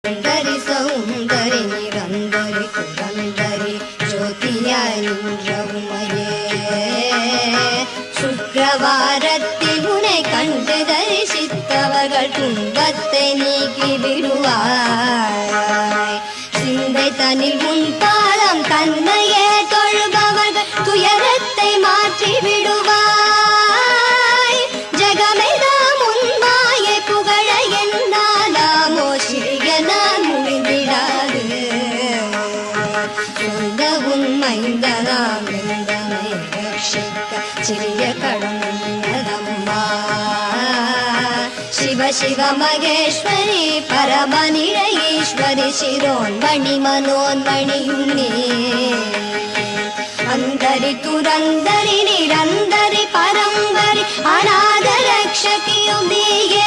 ಸುಂದರಿ ಸೌಂದರಿ ನಿರಂದರಿ ಪುರಂದರಿ ജ്യോതിയായുമയേ ശുക്രവാരത്തിൽ ഉനെ കണ്ട് ദർശിത്തവകൾ തുன்பத்தை നീക്കി വിടുവാய் சிந்தை தனில் முன்பாலம் தன்னையே தொழுபவர்கள் துயரத்தை மாற்றி விடுவாய் ஜகமெல்லாம் உன்மாயை புகழ என்னாலாமோ சிறிய நான் முடிந்திடாது சொந்த உண்மைந்தனாம் எந்தனை ரட்சிக்க சிறிய கடந்ததம்மா ಶಿವ ಶಿವ ಮಗೇಶ್ವರಿ ಪರಮನಿರ ಈಶ್ವರಿ ಶಿರೋನ್ಮಣಿ ಮನೋನ್ಮಣಿಯುನ್ನಿ ಅಂದರಿ ತುರಂದರಿ ನಿರಂದರಿ ಪರಂಬರಿ ಅನಾಥ ರಕ್ಷಕಿಯು ನೀಗೆ